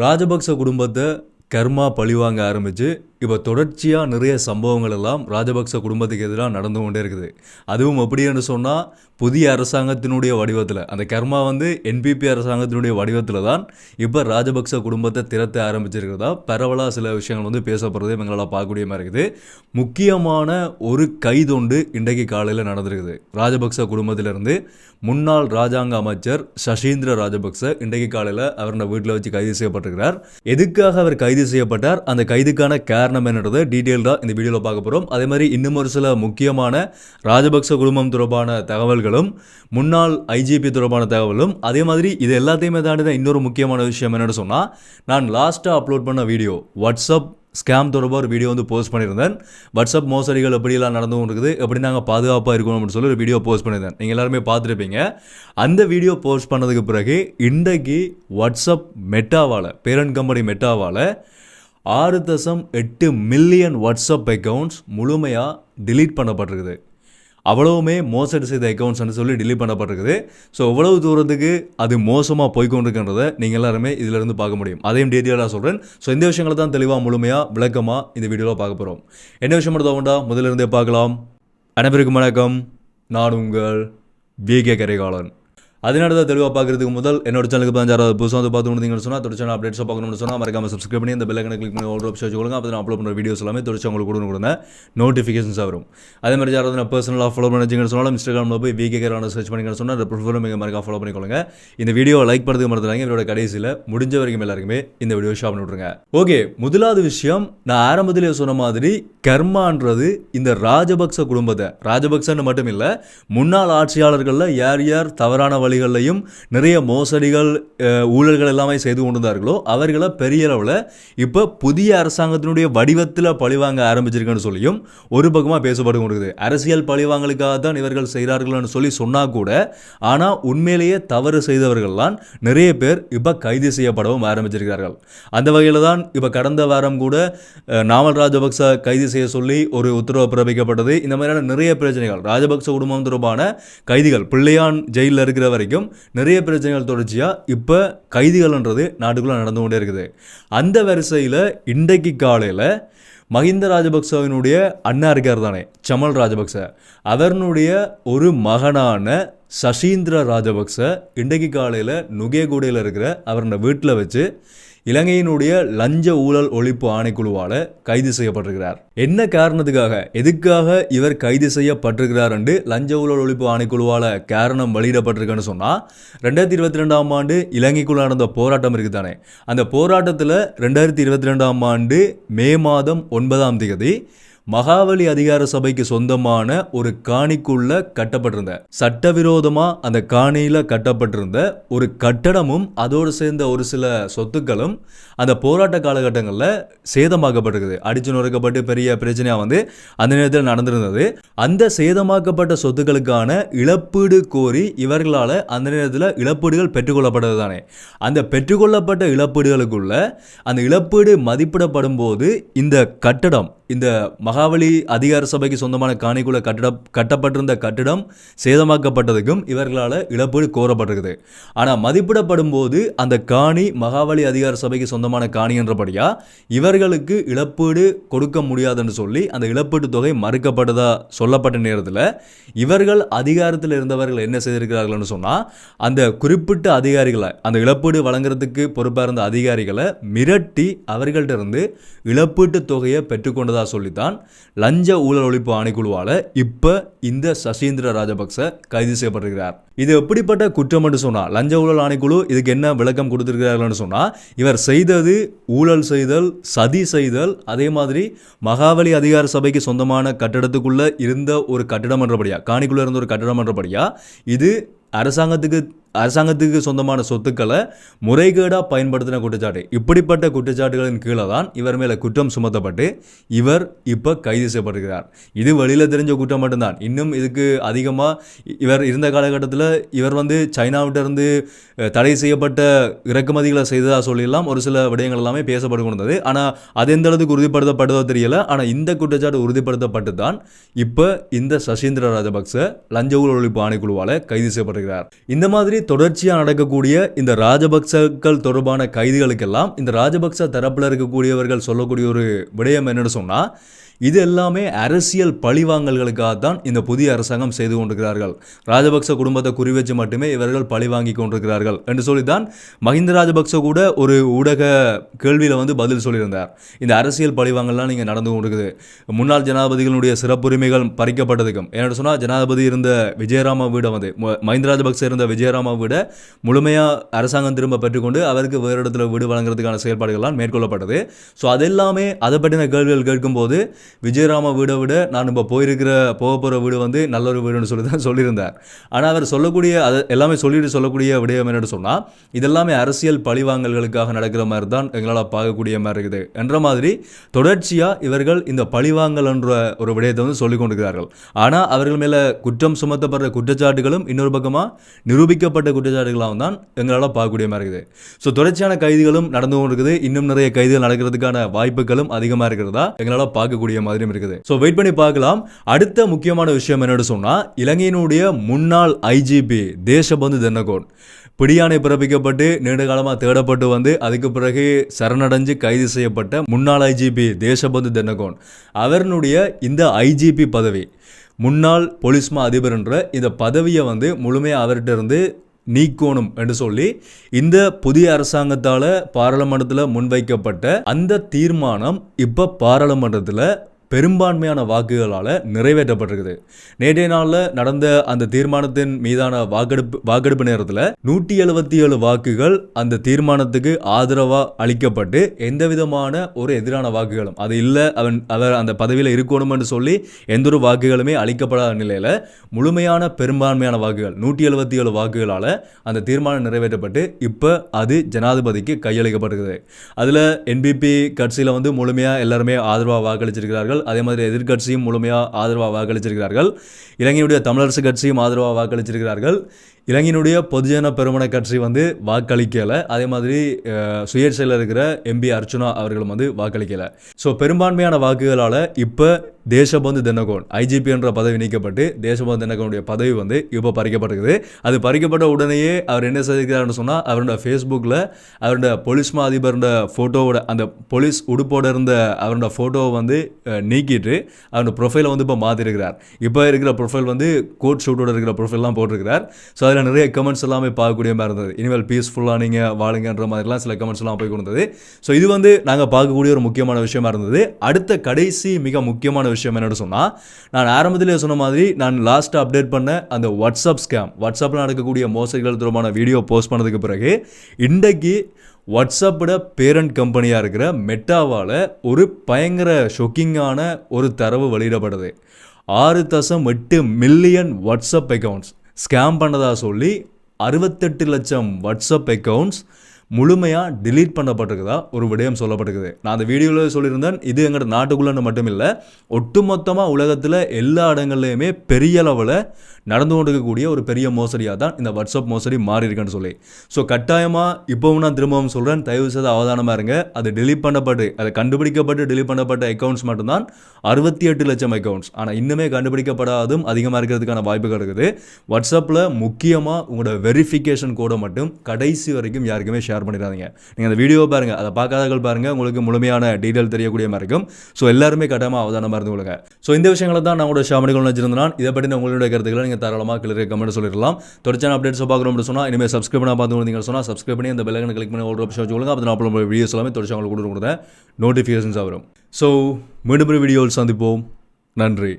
ராஜபக்ச குடும்பத்தை கர்மா பழிவாங்க ஆரம்பித்து இப்போ தொடர்ச்சியாக நிறைய சம்பவங்கள் எல்லாம் ராஜபக்ச குடும்பத்துக்கு எதிராக நடந்து கொண்டே இருக்குது. அதுவும் எப்படின்னு சொன்னால் புதிய அரசாங்கத்தினுடைய வடிவத்தில், அந்த கர்மா என்பிபி அரசாங்கத்தினுடைய வடிவத்தில் தான் இப்போ ராஜபக்ச குடும்பத்தை திறத்த ஆரம்பிச்சிருக்கிறதா பரவலாக சில விஷயங்கள் பேசப்படுறது எங்களால் பார்க்கக்கூடிய மாதிரி இருக்குது. முக்கியமான ஒரு கைதொண்டு இன்றைக்கு காலையில் நடந்திருக்குது. ராஜபக்ச குடும்பத்திலிருந்து முன்னாள் ராஜாங்க அமைச்சர் சசீந்திர ராஜபக்ச இன்றைக்கு காலையில் அவரோட வீட்டில் வச்சு கைது செய்யப்பட்டிருக்கிறார். எதுக்காக அவர் கைது செய்யப்பட்டார், அந்த கைதுக்கான காரணம் என்னன்றதை டீட்டெயில்டாக இந்த வீடியோவில் பார்க்க போகிறோம். அதே மாதிரி இன்னும் ஒரு சில முக்கியமான ராஜபக்ச குடும்பம் தொடர்பான தகவல்களும், முன்னாள் ஐஜிபி தொடர்பான தகவலும், அதே மாதிரி இது எல்லாத்தையுமே தாண்டி தான் இன்னொரு முக்கியமான விஷயம் என்னென்னு சொன்னால், நான் லாஸ்ட்டாக அப்லோட் பண்ண வீடியோ வாட்ஸ்அப் ஸ்கேம் தொடர்பாக ஒரு வீடியோ போஸ்ட் பண்ணியிருந்தேன். வாட்ஸ்அப் மோசடிகள் எப்படியெல்லாம் நடந்து இருக்குது, எப்படி நாங்கள் பாதுகாப்பாக இருக்கணும் அப்படின்னு சொல்லி ஒரு வீடியோ போஸ்ட் பண்ணியிருந்தேன். நீங்கள் எல்லாருமே பார்த்துருப்பீங்க. அந்த வீடியோ போஸ்ட் பண்ணதுக்கு பிறகு இன்றைக்கு வாட்ஸ்அப் மெட்டாவால், பேரண்ட் கம்பெனி மெட்டாவால் 6.8 மில்லியன் வாட்ஸ்அப் அக்கௌண்ட்ஸ் முழுமையாக டிலீட் பண்ணப்பட்டிருக்குது. அவ்வளவுமே மோசடி செய்த அக்கௌண்ட்ஸ்னு சொல்லி டிலீட் பண்ணப்பட்டிருக்குது. ஸோ எவ்வளவு தூரத்துக்கு அது மோசமாக போய்கொண்டிருக்கின்றதை நீங்கள் எல்லாருமே இதிலிருந்து பார்க்க முடியும். அதையும் டீட்டெயிலாக சொல்கிறேன். ஸோ இந்த விஷயங்களை தான் தெளிவாக முழுமையாக விளக்கமாக இந்த வீடியோவில் பார்க்க போகிறோம். என்ன விஷயம் எடுத்தோம்டா முதலிருந்தே பார்க்கலாம். அனைவருக்கும் வணக்கம். நான் உங்கள் விகே கரிகாலன். அதனால தான் தெளிவாக பார்க்குறதுக்கு முதல் என்னோட சேனலுக்கு தான் யாராவது புதுசாக பார்த்து முடிந்தீங்கன்னு சொன்னால் தொடர்ச்சி அப்டேட்ஸாக பார்க்கணும்னு சொன்னால் மறக்காம சப்ஸ்கிரைப் பண்ணி இந்த பெல் ஐக்கனை கிளிக் பண்ணி ஆல் ஆப்ஷன் வச்சுக்கோங்க. அப்போ நான் அப்லோட் பண்ணுற வீடியோஸ் எல்லாமே தொடர்ச்சி உங்களுக்கு கொடுங்க நோட்டிஃபிகேஷன்ஸாக வரும். அதே மாதிரி யாராவது நான் பர்சனலாக ஃபாலோ பண்ணிச்சிங்கன்னு சொன்னாலும் இன்ஸ்டாகிராமில் போய் விகே கரிகாலன் சர்ச் பண்ணிங்கன்னு சொன்னால் அந்த ப்ரொஃபைலும் நீங்கள் மறக்காம ஃபாலோ பண்ணிக்கொள்ளுங்க. இந்த வீடியோவை லைக் பண்ணுறதுக்கு மறந்துடாங்க. இதோட கடைசியில் முடிஞ்ச வரைக்கும் எல்லாருக்குமே இந்த வீடியோ ஷேர் பண்ணி விட்ருங்க. ஓகே, முதலாவது விஷயம், நான் ஆரம்பத்திலே சொன்ன மாதிரி கர்மான்றது இந்த ராஜபக்ச குடும்பத்தை, ராஜபக்சன்னு மட்டும் இல்லை, முன்னாள் ஆட்சியாளர்களில் யார் யார் தவறான வழிகளையும் நிறைய மோசடிகள் ஊழல்கள் எல்லாமே செய்து கொண்டிருந்தார்களோ அவர்களை பெரிய அளவில் இப்போ புதிய அரசாங்கத்தினுடைய வடிவத்தில் பழிவாங்க ஆரம்பிச்சிருக்குன்னு சொல்லியும் ஒரு பக்கமாக பேசப்பட்டு கொண்டிருக்குது. அரசியல் பழிவாங்கலுக்காக தான் இவர்கள் செய்கிறார்கள்னு சொல்லி சொன்னால் கூட, ஆனால் உண்மையிலேயே தவறு செய்தவர்கள்லாம் நிறைய பேர் இப்போ கைது செய்யப்படவும் ஆரம்பிச்சிருக்கிறார்கள். அந்த வகையில் தான் இப்போ கடந்த வாரம் கூட நாமல் ராஜபக்ச கைது செய்ய சொல்லி ஒரு உத்தரவு பிறப்பிக்கப்பட்டது. இந்த மாதிரியான நிறைய பிரச்சனைகள் ராஜபக்ச குடும்பம் தொடர்பான கைதிகள் பிள்ளையான் ஜெயிலில் இருக்கிற வரைக்கும் நிறைய பிரச்சனைகள் தொடர்ச்சியாக இப்போ கைதிகள்ன்றது நாட்டுக்குள்ளே நடந்து கொண்டே இருக்குது. அந்த வரிசையில் இன்றைக்கு காலையில் மஹிந்த ராஜபக்சவினுடைய அண்ணா இருக்கார் தானே, சமல் ராஜபக்ச, அவருடைய ஒரு மகனான சசீந்திர ராஜபக்ச இன்றைக்கு காலையில் நுகேகூடையில் இருக்கிற அவரோட வீட்டில் வச்சு இலங்கையினுடைய லஞ்ச ஊழல் ஒழிப்பு ஆணைக்குழுவால் கைது செய்யப்பட்டிருக்கிறார். என்ன காரணத்துக்காக, எதுக்காக இவர் கைது செய்யப்பட்டிருக்கிறார் என்று லஞ்ச ஊழல் ஒழிப்பு ஆணைக்குழுவால் காரணம் வெளியிடப்பட்டிருக்குன்னு சொன்னால், 2022ஆம் ஆண்டு இலங்கைக்குள்ள நடந்த போராட்டம் இருக்குது தானே, அந்த போராட்டத்தில் 2022ஆம் ஆண்டு மே மாதம் 9ஆம் தேதி மகாவலி அதிகார சபைக்கு சொந்தமான ஒரு காணிக்குள்ள கட்டப்பட்டிருந்த, சட்டவிரோதமாக அந்த காணியில் கட்டப்பட்டிருந்த ஒரு கட்டடமும் அதோடு சேர்ந்த ஒரு சில சொத்துக்களும் அந்த போராட்ட காலகட்டங்களில் சேதமாக்கப்பட்டிருக்குது. அடிச்சு நொறுக்கப்பட்டு பெரிய பிரச்சனையாக அந்த நேரத்தில் நடந்திருந்தது. அந்த சேதமாக்கப்பட்ட சொத்துக்களுக்கான இழப்பீடு கோரி இவர்களால் அந்த நேரத்தில் இழப்பீடுகள் பெற்றுக்கொள்ளப்பட்டது தானே. அந்த பெற்றுக்கொள்ளப்பட்ட இழப்பீடுகளுக்குள்ள அந்த இழப்பீடு மதிப்பிடப்படும் போது இந்த கட்டடம், இந்த மகாவலி அதிகார சபைக்கு சொந்தமான காணிக்குள்ள கட்டப்பட்டிருந்த கட்டிடம் சேதமாக்கப்பட்டதுக்கும் இவர்களால் இழப்பீடு கோரப்பட்டிருக்குது. ஆனால் மதிப்பிடப்படும் போது அந்த காணி மகாவலி அதிகார சபைக்கு சொந்தமான காணி என்றபடியா இவர்களுக்கு இழப்பீடு கொடுக்க முடியாதுன்னு சொல்லி அந்த இழப்பீட்டு தொகை மறுக்கப்பட்டதா சொல்லப்பட்ட நேரத்தில் இவர்கள் அதிகாரத்தில் இருந்தவர்கள் என்ன செய்திருக்கிறார்கள்னு சொன்னால், அந்த குறிப்பிட்ட அதிகாரிகளை, அந்த இழப்பீடு வழங்குறதுக்கு பொறுப்பாக இருந்த அதிகாரிகளை மிரட்டி அவர்கள்ட்ட இருந்து இழப்பீட்டு தொகையை பெற்றுக்கொண்டதா சொல்லித்தான் லஞ்ச ஊழல் ஒழிப்பு ஆணைக்குழுவால் இப்போ இந்த சசீந்திர ராஜபக்ச கைது செய்யப்பட்டிருக்கிறார். இது எப்படிப்பட்ட குற்றம் என்று சொன்னால், லஞ்ச ஊழல் ஆணைக்குழு இதுக்கு என்ன விளக்கம் கொடுத்திருக்கிறார்கள் சொன்னால், இவர் செய்தது ஊழல் செய்தல், சதி செய்தல், அதே மாதிரி மகாவலி அதிகார சபைக்கு சொந்தமான கட்டடத்துக்குள்ள இருந்த ஒரு கட்டிடம் என்றபடியா, காணிக்குள்ள இருந்த ஒரு கட்டிடம் என்றபடியா, இது அரசாங்கத்துக்கு சொந்தமான சொத்துக்களை முறைகேடாக பயன்படுத்தின குற்றச்சாட்டு. இப்படிப்பட்ட குற்றச்சாட்டுகளின் கீழே தான் இவர் மேலே குற்றம் சுமத்தப்பட்டு இவர் இப்போ கைது செய்யப்பட்டிருக்கிறார். இது வெளியில் தெரிஞ்ச குற்றம் மட்டும்தான். இன்னும் இதுக்கு அதிகமாக இவர் இருந்த காலகட்டத்தில் இவர் சைனாவிட்டிருந்து தடை செய்யப்பட்ட இறக்குமதிகளை செய்ததாக சொல்லிடலாம். ஒரு சில விடயங்கள் எல்லாமே பேசப்பட்டு கொண்டது. ஆனால் அது எந்த அளவுக்கு உறுதிப்படுத்தப்பட்டதோ தெரியல. ஆனால் இந்த குற்றச்சாட்டு உறுதிப்படுத்தப்பட்டு தான் இப்போ இந்த சசீந்திர ராஜபக்ச லஞ்ச ஊழல் ஒழிப்பு ஆணைக்குழுவால் கைது செய்யப்பட்டிருக்கிறார். வருகிறார். இந்த மாதிரி தொடர்ச்சியாக நடக்கக்கூடிய இந்த ராஜபக்சர்கள் தொடர்பான கைதிகளுக்கெல்லாம் இந்த ராஜபக்ச தரப்பில் இருக்கக்கூடியவர்கள் சொல்லக்கூடிய ஒரு விடயம் என்னன்னு சொன்னால், இது எல்லாமே அரசியல் பழிவாங்கல்களுக்காக தான் இந்த புதிய அரசாங்கம் செய்து கொண்டிருக்கிறார்கள். ராஜபக்ச குடும்பத்தை குறிவச்சு மட்டுமே இவர்கள் பழி வாங்கி கொண்டிருக்கிறார்கள் என்று சொல்லித்தான் மஹிந்த ராஜபக்ச கூட ஒரு ஊடக கேள்வியில் பதில் சொல்லியிருந்தார். இந்த அரசியல் பழிவாங்கல்லாம் நீங்கள் நடந்து கொண்டிருக்குது, முன்னாள் ஜனாதிபதிகளுடைய சிறப்புரிமைகள் பறிக்கப்பட்டதுக்கும், என்ன சொன்னால் ஜனாதிபதி இருந்த விஜயராம வீடை மஹிந்த ராஜபக்ச இருந்த விஜயராம வீடை முழுமையாக அரசாங்கம் திரும்ப பெற்றுக்கொண்டு அவருக்கு வேறு இடத்துல வீடு வழங்குறதுக்கான செயல்பாடுகள்லாம் மேற்கொள்ளப்பட்டது. ஸோ அதெல்லாமே அதை பற்றின கேள்விகள் கேட்கும்போது விஜயராம வீடை விட நான் இப்போ போக போகிற வீடு நல்ல ஒரு வீடுன்னு சொல்லி தான் சொல்லியிருந்தார். ஆனால் அவர் சொல்லக்கூடிய அதை எல்லாமே சொல்லக்கூடிய விடயம் என்னென்னு சொன்னால், இதெல்லாமே அரசியல் பழிவாங்கல்களுக்காக நடக்கிற மாதிரி தான் எங்களால் பார்க்கக்கூடிய மாதிரி இருக்குது என்ற மாதிரி தொடர்ச்சியாக இவர்கள் இந்த பழிவாங்கல் என்ற ஒரு விடயத்தை சொல்லிக் கொண்டிருக்கிறார்கள். ஆனால் அவர்கள் மேலே குற்றம் சுமத்தப்படுற குற்றச்சாட்டுகளும் இன்னொரு பக்கமாக நிரூபிக்கப்பட்ட குற்றச்சாட்டுகளாகவும் தான் எங்களால் பார்க்கக்கூடிய மாதிரி இருக்குது. ஸோ தொடர்ச்சியான கைதிகளும் நடந்து கொண்டிருக்குது. இன்னும் நிறைய கைதிகள் நடக்கிறதுக்கான வாய்ப்புகளும் அதிகமாக இருக்கிறதா எங்களால் பார்க்கக்கூடிய மாதிரியும் இருக்குது. ஸோ வெயிட் பண்ணி பார்க்கலாம். அடுத்த முக்கியமான விஷயம் என்னன்னு சொன்னால், இலங்கையினுடைய முன்னாள் ஐஜிபி தேசபந்து தென்னகோன் பிடியாணை பிறப்பிக்கப்பட்டு நீண்ட காலமாக தேடப்பட்டு அதுக்கு பிறகு சரணடைஞ்சு கைது செய்யப்பட்ட முன்னாள் ஐஜிபி தேசபந்து தென்னகோன் அவருடைய இந்த ஐஜிபி பதவி, முன்னாள் போலீஸ் மா அதிபர் என்ற இந்த பதவியை முழுமையாக அவர்கிட்ட இருந்து நீக்கணும் என்று சொல்லி இந்த புதிய அரசாங்கத்தால் பாராளுமன்றத்தில் முன்வைக்கப்பட்ட அந்த தீர்மானம் இப்போ பாராளுமன்றத்தில் பெரும்பான்மையான வாக்குகளால் நிறைவேற்றப்பட்டிருக்குது. நேற்றைய நாளில் நடந்த அந்த தீர்மானத்தின் மீதான வாக்கெடுப்பு நேரத்தில் 177 வாக்குகள் அந்த தீர்மானத்துக்கு ஆதரவாக அளிக்கப்பட்டு எந்த விதமான ஒரு எதிரான வாக்குகளும் அது இல்லை, அவர் அந்த பதவியில் இருக்கணும் என்று சொல்லி எந்த ஒரு வாக்குகளுமே அளிக்கப்படாத நிலையில் முழுமையான பெரும்பான்மையான வாக்குகள் 177 வாக்குகளால் அந்த தீர்மானம் நிறைவேற்றப்பட்டு இப்போ அது ஜனாதிபதிக்கு கையளிக்கப்பட்டிருக்குது. அதில் என்பிபி கட்சியில் முழுமையாக எல்லாருமே ஆதரவாக வாக்களிச்சிருக்கிறார்கள். அதே மாதிரி எதிர்கட்சியும் முழுமையாக ஆதரவாக வாக்களிச்சிருக்கிறார்கள். இலங்கையினுடைய தமிழரசு கட்சியும் ஆதரவாக வாக்களிச்சிருக்கிறார்கள். இலங்கையினுடைய பொதுஜன பெருமன கட்சி வாக்களிக்கலை. அதே மாதிரி சுயேட்சையில் இருக்கிற எம்பி அர்ச்சுனா அவர்களும் வாக்களிக்கலை. ஸோ பெரும்பான்மையான வாக்குகளால் இப்போ தேசபந்து தென்னகோன் ஐஜிபி என்ற பதவி நீக்கப்பட்டு தேசபந்து தென்னகோனுடைய பதவி இப்போ பறிக்கப்பட்டிருக்குது. அது பறிக்கப்பட்ட உடனேயே அவர் என்ன செய்திருக்கிறார்னு சொன்னால், அவருடைய ஃபேஸ்புக்கில் அவருடைய போலீஸ் மா அதிபரோட ஃபோட்டோவோட அந்த போலீஸ் உடுப்போடு இருந்த அவருடைய ஃபோட்டோவை நீக்கிட்டு அவருடைய ப்ரொஃபைலை இப்போ மாற்றிருக்கிறார். இப்போ இருக்கிற ப்ரொஃபைல் கோட் ஷூட்டோட இருக்கிற ப்ரொஃபைல்லாம் போட்டிருக்கிறார். ஸோ அதில் நிறைய கமெண்ட்ஸ் எல்லாமே பார்க்கக்கூடிய மாதிரி இருந்தது. இனிமேல் பீஸ்ஃபுல்லாக நீங்கள் வாழுங்கன்ற மாதிரிலாம் சில கமெண்ட்ஸ் எல்லாம் போய் கொடுத்தது. ஸோ இது நாங்கள் பார்க்கக்கூடிய ஒரு முக்கியமான விஷயமா இருந்தது. அடுத்த கடைசி மிக முக்கியமான விஷயம் என்னன்னு சொன்னால், நான் ஆரம்பத்திலே சொன்ன மாதிரி நான் லாஸ்ட்டாக அப்டேட் பண்ண அந்த வாட்ஸ்அப் ஸ்கேம், வாட்ஸ்அப்பில் நடக்கக்கூடிய மோசடிகள் தொடர்பான வீடியோ போஸ்ட் பண்ணதுக்கு பிறகு இன்றைக்கு வாட்ஸ்அப்போட பேரண்ட் கம்பெனியாக இருக்கிற மெட்டாவால் ஒரு பயங்கர ஷொக்கிங்கான ஒரு தரவு வெளியிடப்படுது. 6.8 மில்லியன் வாட்ஸ்அப் அக்கௌண்ட்ஸ் ஸ்கேம் பண்ணதாக சொல்லி 68 லட்சம் வாட்ஸ்அப் அக்கௌண்ட்ஸ் முழுமையாக டிலீட் பண்ணப்பட்டிருக்குதா ஒரு விடயம் சொல்லப்பட்டிருக்குது. நான் அந்த வீடியோவில் சொல்லியிருந்தேன், இது எங்களோட நாட்டுக்குள்ளே மட்டும் இல்லை, ஒட்டுமொத்தமாக உலகத்தில் எல்லா இடங்கள்லையுமே பெரிய அளவில் நடந்து கொண்டிருக்கக்கூடிய ஒரு பெரிய மோசடியாக தான் இந்த வாட்ஸ்அப் மோசடி மாறி இருக்குன்னு சொல்லி. ஸோ கட்டாயமாக இப்போவும் நான் திரும்பவும் சொல்கிறேன், தயவு செய்து அவதானமாக இருங்க. அது டிலீட் பண்ணப்பட்டு அதை கண்டுபிடிக்கப்பட்டு டிலீட் பண்ணப்பட்ட அக்கௌண்ட்ஸ் மட்டும்தான் 68 லட்சம் அக்கௌண்ட்ஸ். ஆனால் இன்னுமே கண்டுபிடிக்கப்படாதும் அதிகமாக இருக்கிறதுக்கான வாய்ப்புகள் இருக்குது. வாட்ஸ்அப்பில் முக்கியமாக உங்களோட வெரிஃபிகேஷன் கோடை மட்டும் கடைசி வரைக்கும் யாருக்குமே ஷேர் பண்ணிடாதீங்க. நீங்கள் அந்த வீடியோ பாருங்கள், அதை பார்க்காதவர்கள் பாருங்கள், உங்களுக்கு முழுமையான டீட்டெயில் தெரியக்கூடிய மாதிரி இருக்கும். ஸோ எல்லாருமே கட்டாயமாக அவதானமாக இருந்து கொள்ளுங்க. ஸோ இந்த விஷயங்களை தான் நான் உங்களோட ஷேர் பண்ணிக்கொள்ள வச்சிருந்தேன். இதை பற்றி உங்களுடைய கருத்துக்களை தாராளமாக கிளியர் கமெண்ட் சொல்லிடலாம். தொடர்ச்சியான அப்டேட்ஸ் பார்க்கணும்னு சொன்னால் இனிமேல் சப்ஸ்கிரைப் பண்ண பார்த்து சொன்னால் சப்ஸ்கிரைப் பண்ணி அந்த பெல் ஐகானை கிளிக் பண்ணி ஒரு ஆப்ஷன் வச்சுக்கொள்ளுங்க. அப்போ நான் அப்லோட் வீடியோஸ் எல்லாமே தொடர்ச்சி உங்களுக்கு கொடுத்த நோட்டிஃபிகேஷன்ஸ் வரும். ஸோ மீண்டும் வீடியோவில் சந்திப்போம். நன்றி.